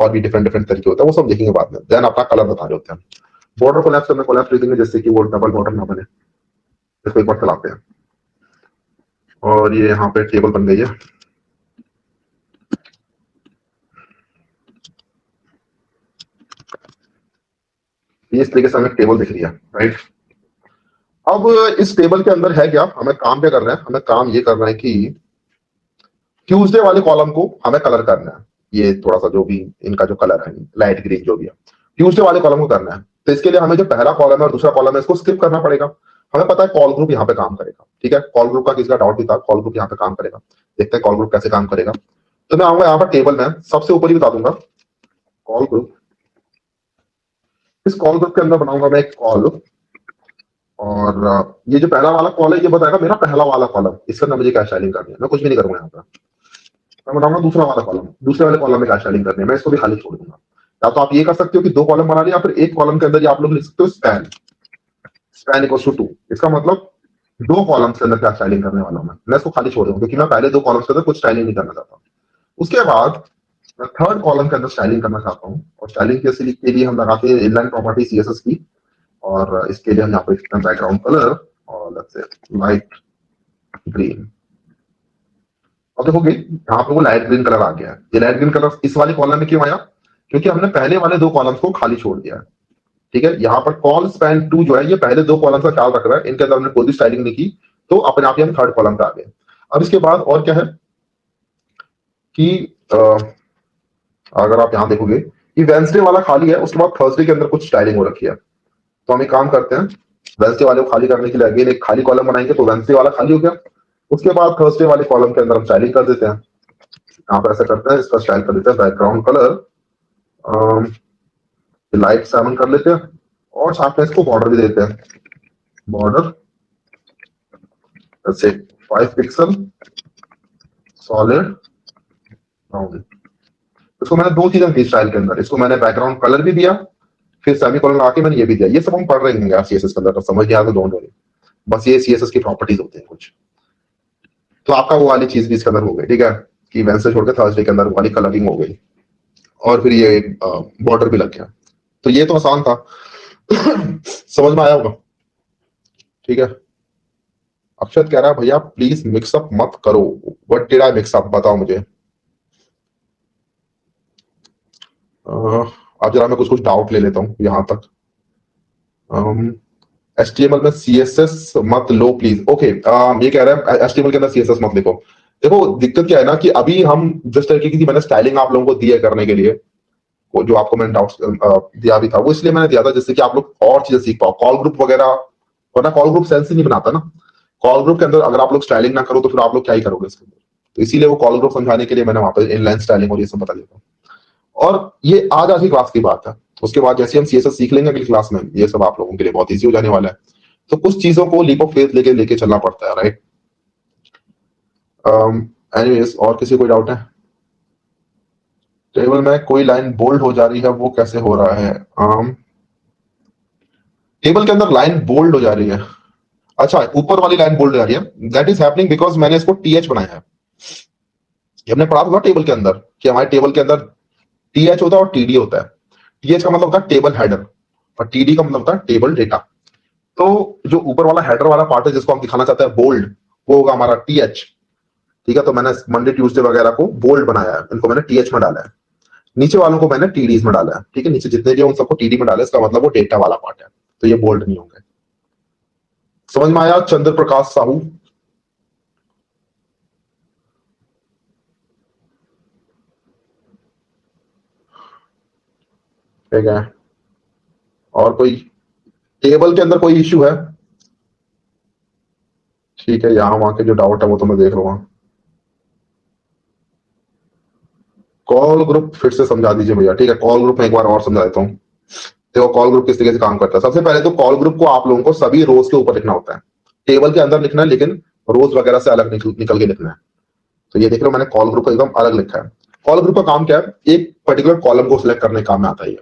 और भी different different तरीके होते हैं, वो सब देखेंगे बाद में। देन अपना कलर बता रहे होते हैं। बॉर्डर कोलैप्स करना, कोलैप्स देंगे जैसे कि वो डबल बॉर्डर ना बने। इसको एक बार चलाते हैं और ये यहाँ पे टेबल बन गई है। इस तरीके से हमें टेबल दिख रही है, राइट। अब इस टेबल के अंदर है क्या, हमें काम क्या करना है, हमें काम ये करना है कि ट्यूसडे वाले कॉलम को हमें कलर करना है। ये थोड़ा सा जो भी इनका जो कलर है लाइट ग्रीन जो भी है, ट्यूसडे वाले कॉलम को करना है। तो इसके लिए हमें जो पहला कॉलम है और दूसरा कॉलम है इसको स्किप करना पड़ेगा। हमें पता है कॉल ग्रुप यहाँ पे काम करेगा, ठीक है। कॉल ग्रुप का किसका डाउट भी था, कॉल ग्रुप यहाँ पे काम करेगा। देखते हैं कॉल ग्रुप कैसे काम करेगा। तो मैं आऊंगा यहाँ पर टेबल में, सबसे ऊपर ही बता दूंगा कॉल ग्रुप। इस कॉल ग्रुप के अंदर बनाऊंगा मैं एक कॉल, और ये जो पहला वाला कॉल है ये बताएगा मेरा पहला वाला कॉलम, इसके अंदर मुझे क्या स्टाइलिंग करनी है। मैं कुछ भी नहीं करूंगा यहाँ पर। मैं बताऊंगा दूसरा वाला कॉलम, दूसरे वाले कॉलम में क्या स्टाइलिंग करनी है, मैं इसको भी खाली छोड़ दूंगा। या तो आप ये कर सकते हो कि दो कॉलम बना लिया, या फिर एक कॉलम के अंदर आप लोग लिख सकते हो स्पैन, स्पैन इक्वल्स टू 2। इसका मतलब दो कॉलम्स के अंदर क्या स्टाइलिंग करने वाला हूं मैं इसको खाली छोड़ दूंगा, क्योंकि मैं पहले दो कॉलम्स के अंदर कुछ स्टाइलिंग नहीं करना चाहता। उसके बाद मैं थर्ड कॉलम के अंदर स्टाइलिंग करना चाहता हूँ, और स्टाइलिंग के लिए हम लगाते हैं इनलाइन प्रॉपर्टी सीएसएस की। और इसके लिए हम यहाँ पे लिखते हैं बैकग्राउंड कलर और लेट्स से लाइट ग्रीन। अब देखोगे यहाँ पे वो लाइट ग्रीन कलर आ गया है। ये लाइट ग्रीन कलर इस वाले कॉलम में क्यों आया, क्योंकि हमने पहले वाले दो कॉलम्स को खाली छोड़ दिया है, ठीक है। यहाँ पर कॉल स्पैन 2 जो है ये पहले दो कॉलम का ख्याल रख रहा है, इनके अंदर हमने कोई भी स्टाइलिंग नहीं की, तो अपने आप ही हम थर्ड कॉलम पे आ गए। अब इसके बाद और क्या है कि अगर आप यहाँ देखोगे कि वेंसडे वाला खाली है, उसके बाद थर्सडे के अंदर कुछ स्टाइलिंग हो रखी है। तो हम एक काम करते हैं, वेंसडे वाले को खाली करने के लिए अगेन एक खाली कॉलम बनाएंगे, तो वेंसडे वाला खाली हो गया। उसके बाद थर्सडे वाले कॉलम के अंदर हम स्टाइलिंग कर देते हैं। यहाँ पर ऐसा करते हैं, इसका स्टाइल कर देते हैं बैकग्राउंड कलर लाइट 7 कर लेते हैं, और साथ में इसको बॉर्डर भी देते हैं, बॉर्डर से 5 पिक्सल सॉलिड राउंड। इसको मैंने दो चीजें दी स्टाइल के अंदर, इसको मैंने बैकग्राउंड कलर भी दिया, फिर सेमीकोलन लगा के मैंने ये भी दिया। ये सब हम पढ़ रहे हैं सीएसएस के अंदर, तो समझ नहीं आया तो डोंट वरी, बस ये सीएसएस की प्रॉपर्टीज होते हैं कुछ। तो आपका वो वाली चीज भी इसके अंदर हो गई, ठीक है, कि वेंसडे छोड़ के थर्सडे के अंदर वाली कलरिंग हो गई, और फिर ये बॉर्डर भी लग गया। तो ये तो आसान था समझ में आया होगा, ठीक है। अक्षत कह रहा है भैया प्लीज मिक्सअप मत करो। What did I mix up, बताओ मुझे। अब जरा मैं कुछ कुछ डाउट ले लेता हूँ यहां तक। HTML में CSS मत लो प्लीज। ओके, ये कह रहा है HTML के अंदर CSS मत लिखो। देखो दिक्कत क्या है ना कि अभी हम जिस तरीके की मैंने स्टाइलिंग आप लोगों को दी है करने के लिए, वो जो आपको मैंने डाउट्स दिया भी था, वो इसलिए मैंने दिया था जिससे कि आप लोग और चीजें सीख पाओ, कॉल ग्रुप वगैरह। वरना कॉल ग्रुप सेंस ही नहीं बनाता ना। कॉल ग्रुप के अंदर अगर आप लोग स्टाइलिंग ना करो तो फिर आप लोग क्या ही करोगे इसके अंदर। तो इसीलिए वो कॉल ग्रुप समझाने के लिए मैंने वहां पर इनलाइन स्टाइलिंग और ये सब बता दिया था। और ये आज की क्लास की बात है। उसके बाद जैसे हम CSS सीख लेंगे अगली क्लास में, ये सब आप लोगों के लिए बहुत ईजी हो जाने वाला है। तो कुछ चीजों को लीप ऑफ फेथ लेके चलना पड़ता है, राइट। एनीवेज, और किसी कोई डाउट है? टेबल में कोई लाइन बोल्ड हो जा रही है, वो कैसे हो रहा है? टेबल के अंदर लाइन बोल्ड हो जा रही है, अच्छा ऊपर वाली लाइन बोल्ड हो जा रही है, दैट इज हैपनिंग बिकॉज मैंने इसको TH बनाया है। ये हमने पढ़ा था टेबल के अंदर कि हमारे टेबल के अंदर TH होता है और TD होता है। TH का मतलब होता है टेबल हेडर, और TD का मतलब होता है टेबल डेटा। तो जो ऊपर वाला हेडर वाला पार्ट है जिसको हम दिखाना चाहते हैं बोल्ड, वो होगा हमारा TH, ठीक है। तो मैंने मंडे ट्यूसडे वगैरह को बोल्ड बनाया है, इनको मैंने TH में डाला है। नीचे वालों को मैंने TDs में डाला है, ठीक है। नीचे जितने भी उन सबको TD में डाला है, इसका मतलब वो डेटा वाला पार्ट है, तो ये बोल्ड नहीं होंगे। समझ में आया चंद्र प्रकाश साहू? ठीक है, और कोई टेबल के अंदर कोई इश्यू है? ठीक है, यहाँ वहां के जो डाउट है वो तो मैं देख लूंगा। कॉल ग्रुप फिर से समझा दीजिए भैया, ठीक है। कॉल ग्रुप में एक बार और समझा देता हूँ। देखो कॉल ग्रुप किस तरीके से काम करता है। सबसे पहले तो कॉल ग्रुप को आप लोगों को सभी रोज के ऊपर लिखना होता है, टेबल के अंदर लिखना है, लेकिन रोज वगैरह से अलग निकल के लिखना है। तो ये देख लो मैंने कॉल ग्रुप एकदम अलग लिखा है। कॉल ग्रुप का काम क्या है, एक पर्टिकुलर कॉलम को सिलेक्ट करने का काम में आता है,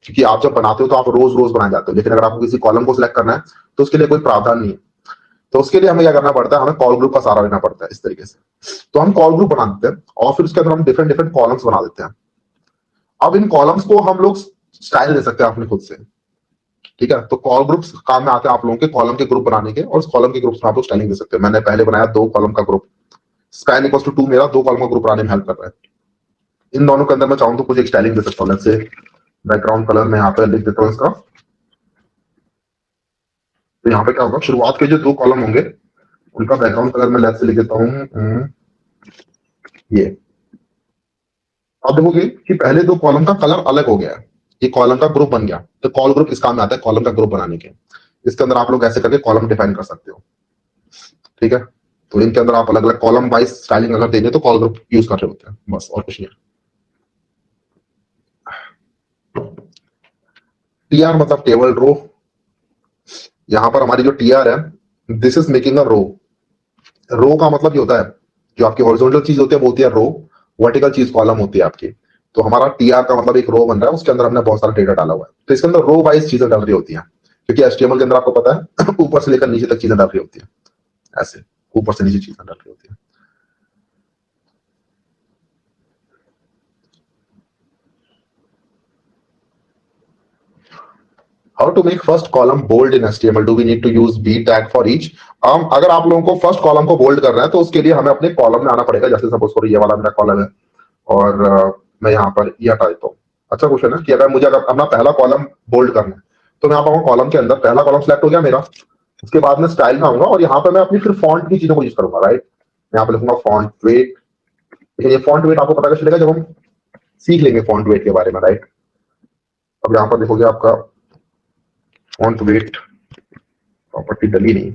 क्योंकि आप जब बनाते हो तो आप रोज रोज बनाए जाते हो, लेकिन अगर आपको किसी कॉलम को सिलेक्ट करना है तो उसके लिए कोई प्रावधान नहीं है। तो उसके लिए हमें क्या करना पड़ता है, हमें कॉल ग्रुप का सहारा लेना पड़ता है इस तरीके से। तो हम कॉल ग्रुप बना देते हैं, और फिर उसके अंदर हम डिफरेंट डिफरेंट कॉलम्स बना देते हैं। अब इन कॉलम्स को हम लोग स्टाइल दे सकते हैं अपने खुद से, ठीक है। तो कॉल ग्रुप्स काम में आते हैं आप लोगों के कॉलम के ग्रुप बनाने के, और उस कॉलम के ग्रुप्स में आप लोग स्टाइलिंग दे सकते हैं। मैंने पहले बनाया 2 कॉलम का ग्रुप, स्पैन इक्वल्स टू 2 मेरा 2 कॉलम का ग्रुप बनाने में हेल्प कर रहा है। इन दोनों के अंदर मैं चाहूँ तो कुछ एक स्टाइलिंग दे सकता हूँ। लेट्स से बैकग्राउंड कलर मैं यहाँ पे लिख देता हूँ इसका। तो यहाँ पे क्या होगा, शुरुआत के जो 2 कॉलम होंगे उनका बैकग्राउंड कलर मैं लेफ्ट से लिख देता हूँ ये। आप देखोगे कि पहले 2 कॉलम का कलर अलग हो गया है, ये कॉलम का ग्रुप बन गया। तो कॉल ग्रुप इस काम में आता है, कॉलम का ग्रुप बनाने के। इसके अंदर आप लोग ऐसे करके कॉलम डिफाइन कर सकते हो, ठीक है। तो इनके अंदर आप अलग अलग कॉलम वाइज स्टाइलिंग अगर देंगे तो कॉल ग्रुप यूज कर रहे होते हैं, बस और कुछ नहीं। टीआर मतलब टेबल रो। यहां पर हमारी जो टीआर है, दिस इज मेकिंग अ रो। रो का मतलब ये होता है, जो आपकी हॉरिजॉन्टल चीज होती है वो होती है रो, वर्टिकल चीज कॉलम होती है आपकी। तो हमारा टीआर का मतलब एक रो बन रहा है, उसके अंदर हमने बहुत सारा डेटा डाला हुआ है। तो इसके अंदर रो वाइज चीजें डाल रही होती है, क्योंकि एचटीएमएल के अंदर आपको पता है ऊपर से लेकर नीचे तक चीजें डाल रही होती है, ऐसे ऊपर से नीचे चीजें डाल रही होती है। How to make first column bold in HTML? Do we need to use B tag for each? अगर आप लोगों को फर्स्ट कॉलम को बोल्ड करना है तो उसके लिए हमें अपने कॉलम में आना पड़ेगा। जैसे सपोज करो ये वाला मेरा कॉलम है और मैं यहाँ पर ये हटा देता हूँ। अच्छा क्वेश्चन है कि अगर मुझे अगर अपना पहला कॉलम बोल्ड करना है तो मैं यहाँ पर कॉलम के अंदर पहला कॉलम सेलेक्ट हो गया मेरा। उसके बाद में स्टाइल में आऊंगा और यहाँ पर मैं अपनी फिर फॉन्ट की चीजों को यूज करूंगा, राइट। मैं यहाँ पे लिखूंगा फॉन्ट वेट। लेकिन ये फॉन्ट वेट आपको पता चलेगा जब हम सीख लेंगे फॉन्ट वेट के बारे में, राइट। अब यहाँ पर देखोगे आपका फॉन्ट वेट प्रॉपर्टी डली नहीं,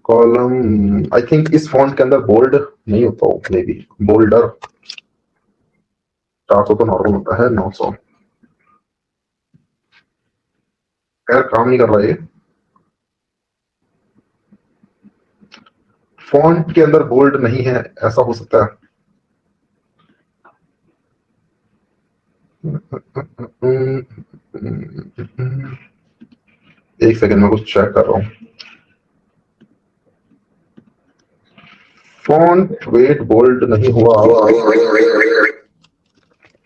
कॉलम आई थिंक इस फॉन्ट के अंदर बोल्ड नहीं होता हो, मे बी बोल्डर 400 तो नॉर्मल होता है, 900 खैर काम नहीं कर रहा है। फॉन्ट के अंदर बोल्ड नहीं है, ऐसा हो सकता है। एक सेकंड में कुछ चेक कर रहा हूँ। फॉन्ट वेट बोल्ड नहीं हुआ,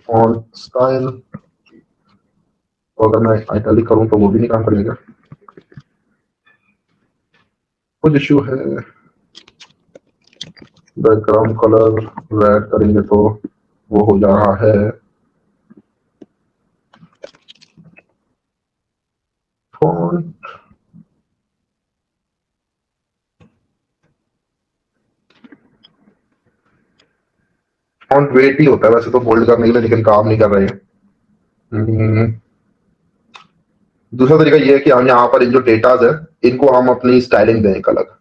फॉन्ट स्टाइल अगर मैं इटैलिक करूं तो वो भी नहीं काम करेगा, कुछ इश्यू है। बैकग्राउंड कलर रेड करेंगे तो वो हो जा रहा है। फॉन्ट फॉन्ट वेट ही होता है वैसे तो बोल्ड करने के लिए, लेकिन काम नहीं कर रहे हैं। दूसरा तरीका ये है कि हम यहाँ पर इन जो डेटाज है इनको हम अपनी स्टाइलिंग दें एक अलग।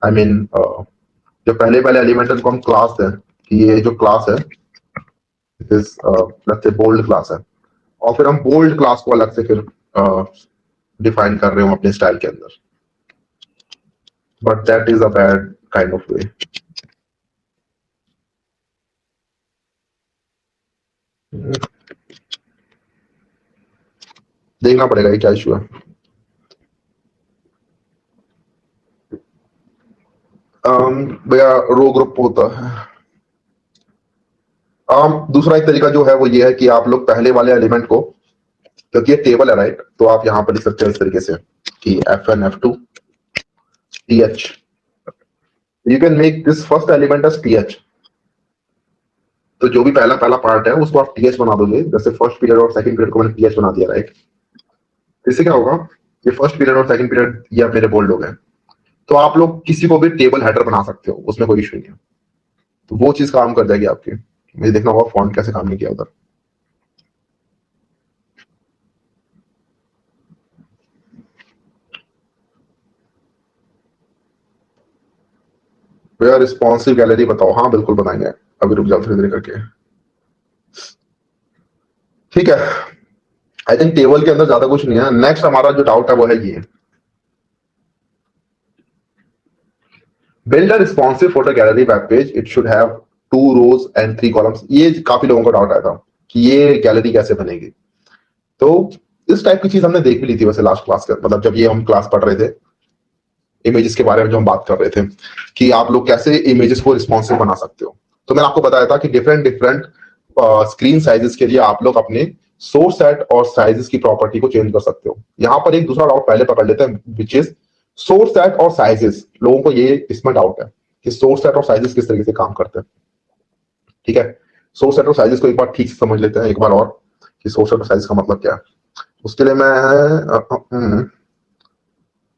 आई मीन जो पहले पहले एलिमेंट है इनको हम क्लास दें कि ये जो क्लास है it is let's say bold class है, और फिर हम बोल्ड क्लास को अलग से फिर डिफाइन कर रहे हो अपने स्टाइल के अंदर। But that is a bad kind of वे। देखना पड़ेगा ये क्या इशू है। भैया रो ग्रुप होता है। दूसरा एक तरीका जो है वो ये है कि आप लोग पहले वाले एलिमेंट को, क्योंकि ये टेबल है राइट, तो आप यहाँ पर लिख सकते हैं इस तरीके से कि F1 F2 TH। You can make this first element as TH। तो जो भी पहला पहला पार्ट है उसको आप TH बना दोगे, जैसे फर्स्ट पीरियड और सेकंड पीरियड को मैंने TH बना दिया, राइट। इससे क्या होगा, ये फर्स्ट पीरियड और सेकंड पीरियड ये मेरे बोल्ड हो गए। तो आप लोग किसी को भी टेबल हेडर बना सकते हो, उसमें कोई इशू नहीं है। तो वो चीज काम कर जाएगी आपकी। मुझे देखना होगा फॉन्ट कैसे काम नहीं किया उधर। भैया रिस्पॉन्सिव गैलरी बताओ। हाँ बिल्कुल बनाएंगे, अभी रुक जाओ धीरे धीरे करके। ठीक है, आई थिंक टेबल के अंदर ज्यादा कुछ नहीं है। नेक्स्ट हमारा जो डाउट है वो है ये, build a responsive photo gallery web page, it should have 2 rows and 3 columns। ये काफी लोगों का डाउट आया था कि ये गैलरी कैसे बनेगी। तो इस टाइप की चीज हमने देख भी ली थी वैसे लास्ट क्लास का, मतलब जब ये हम क्लास पढ़ रहे थे इमेजेस के बारे में जो हम बात कर रहे थे कि आप लोग कैसे इमेजेस को रिस्पॉन्सिव बना सकते हो। तो मैंने आपको बताया था कि डिफरेंट डिफरेंट स्क्रीन साइजेस के लिए आप लोग अपने सोर्स सेट और साइजेस की प्रॉपर्टी को चेंज कर सकते हो। यहाँ पर एक दूसरा डाउट पहले पकड़ लेते हैं, विच इज सोर्स सेट और साइजेस। लोगों को ये इसमें डाउट है कि सोर्स सेट और साइजेस किस तरीके से काम करते हैं। ठीक है, सोर्स सेट और साइजेस को एक बार ठीक से समझ लेते हैं एक बार और, कि सोर्स सेट और साइज का मतलब क्या है। उसके लिए मैं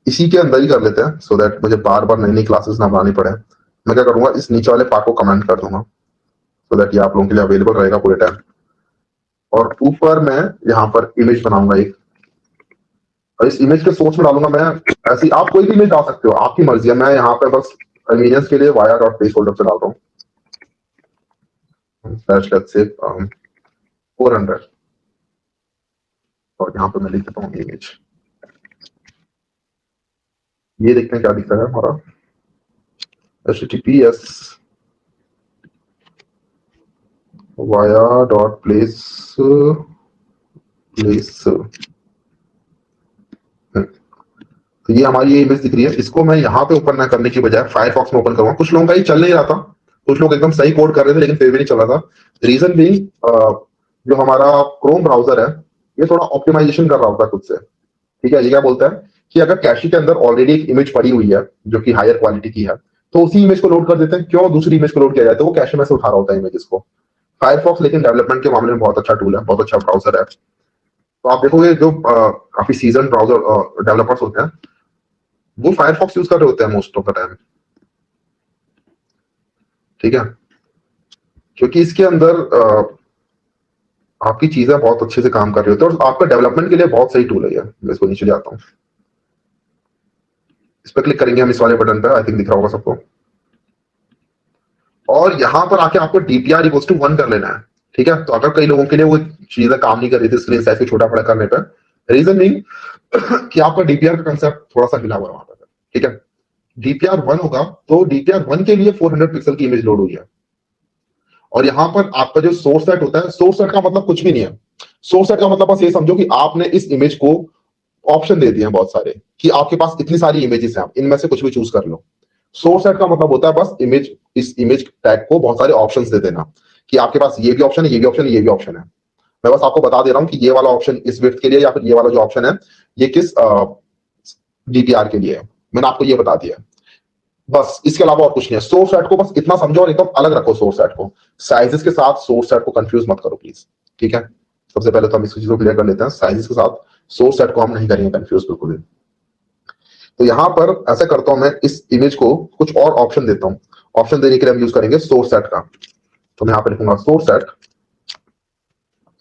इसी के अंदर ही कर लेते हैं, सो दैट मुझे बार बार नई नई क्लासेस ना बनानी पड़े। मैं क्या करूंगा, इस नीचे वाले पार्ट को कमेंट कर दूंगा, सो दैट ये आप लोगों के लिए अवेलेबल रहेगा पूरे टाइम। और ऊपर मैं यहाँ पर इमेज बनाऊंगा एक, और इस इमेज के सोर्स में डालूंगा मैं ऐसी, आप कोई भी इमेज डाल सकते हो, आपकी मर्जी है। मैं यहाँ पे बस कन्वीनियंस के लिए वाया डॉट प्लेस होल्डर से डाल रहा हूँ, लेट्स से 400, और यहाँ पे मैं लिख देता हूँ इमेज। ये देखते हैं क्या दिखता है हमारा, https वाया डॉट प्लेस तो ये हमारी ये इमेज दिख रही है। इसको मैं यहाँ पे ओपन ना करने की बजाय फायरफॉक्स में ओपन करूंगा। कुछ लोगों का ये चल नहीं रहा था, कुछ लोग एकदम सही कोड कर रहे थे लेकिन फिर भी नहीं चल रहा था। रीजन भी जो हमारा क्रोम ब्राउजर है ये थोड़ा ऑप्टिमाइजेशन कर रहा होता है खुद से। ठीक है, ये क्या बोलता है कि अगर कैशे के अंदर ऑलरेडी एक इमेज पड़ी हुई है जो कि हायर क्वालिटी की है, तो उसी इमेज को लोड कर देते हैं। क्यों दूसरी इमेज को लोड किया जाए, तो वो कैशे में से उठा रहा होता है इमेजेस को। फायरफॉक्स लेकिन डेवलपमेंट के मामले में बहुत अच्छा टूल है, बहुत अच्छा ब्राउजर है। तो आप देखोगे जो काफी सीजन ब्राउजर डेवलपर्स होते हैं वो फायरफॉक्स यूज कर रहे होते हैं मोस्ट ऑफ द टाइम। ठीक है, क्योंकि इसके अंदर आपकी चीजें बहुत अच्छे से काम कर रही होती है और आपका डेवलपमेंट के लिए बहुत सही टूल है ये। मैं इसको नीचे जाता हूँ, इस पर क्लिक करेंगे हम इस वाले बटन पर, आई थिंक दिख रहा होगा सबको। और यहां पर आके आपको डीपीआर इक्वल्स टू 1 कर लेना है। ठीक है, तो अगर कई लोगों के लिए वो चीजें काम नहीं कर रही थी स्क्रीन साइज को छोटा बड़ा करने पर, रीजन नहीं कि आपका डीपीआर का कंसेप्ट थोड़ा सा हिला हुआ है वहां पर। ठीक है, डीपीआर 1 होगा तो डीपीआर 1 के लिए 400 पिक्सल की इमेज लोड हुई है। और यहां पर आपका जो सोर्स सेट होता है, सोर्स सेट का मतलब कुछ भी नहीं है। सोर्स सेट का मतलब बस ये समझो कि आपने इस इमेज को ऑप्शन दे दिए हैं बहुत सारे, कि आपके पास इतनी सारी इमेजेस हैं, इनमें से कुछ भी चूज कर लो। सोर्स सेट का मतलब होता है बस इमेज, इस इमेज टैग को बहुत सारे ऑप्शंस दे देना, कि आपके पास ये भी ऑप्शन है, ये भी ऑप्शन है, ये भी ऑप्शन है। मैं बस आपको बता दे रहा हूं कि ये वाला ऑप्शन इस विड्थ के लिए, या फिर ये वाला जो ऑप्शन है ये किस डीपीआर के लिए है। मैंने आपको ये बता दिया, बस इसके अलावा और कुछ नहीं है। सोर्स सेट को बस इतना समझो और एकदम अलग रखो सोर्स सेट को। साइजेस के साथ सोर्स सेट को कंफ्यूज मत करो प्लीज। ठीक है, सबसे पहले तो हम इस चीज को क्लियर कर लेते हैं, साइजेस के साथ सोर्स सेट को हम नहीं करेंगे कंफ्यूज बिल्कुल भी। तो यहां पर ऐसा करता हूं, मैं इस इमेज को कुछ और ऑप्शन देता हूं। ऑप्शन देने के लिए हम यूज करेंगे सोर्स सेट का। तो मैं यहाँ पे लिखूंगा सोर्स सेट,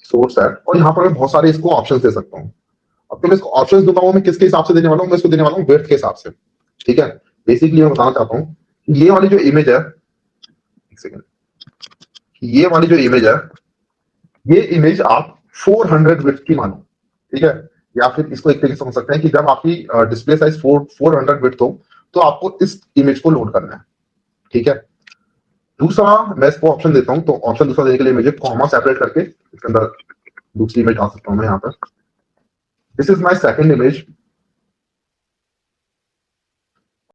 सोर्स सेट, और यहाँ पर मैं बहुत सारे इसको ऑप्शन दे सकता हूँ। अब तो मैं इसको ऑप्शन दूंगा, वो मैं किसके हिसाब से देने वाला हूँ, मैं इसको देने वाला हूँ विड्थ के हिसाब से। ठीक है, बेसिकली मैं बताना चाहता हूँ ये वाली जो इमेज है, एक सेकेंड, ये वाली जो इमेज है, ये इमेज आप 400 विड्थ की मानो। ठीक है, या फिर इसको एक तरीके से समझ सकते हैं कि जब आपकी डिस्प्ले साइज 400 विड्थ हो तो आपको इस इमेज को लोड करना है। ठीक है, दूसरा मैं इसको ऑप्शन देता हूं, तो ऑप्शन दूसरा देने के लिए मुझे कॉमा सेपरेट करके इसके अंदर दूसरी इमेज डाल सकता हूं मैं यहाँ पर। This is my second image,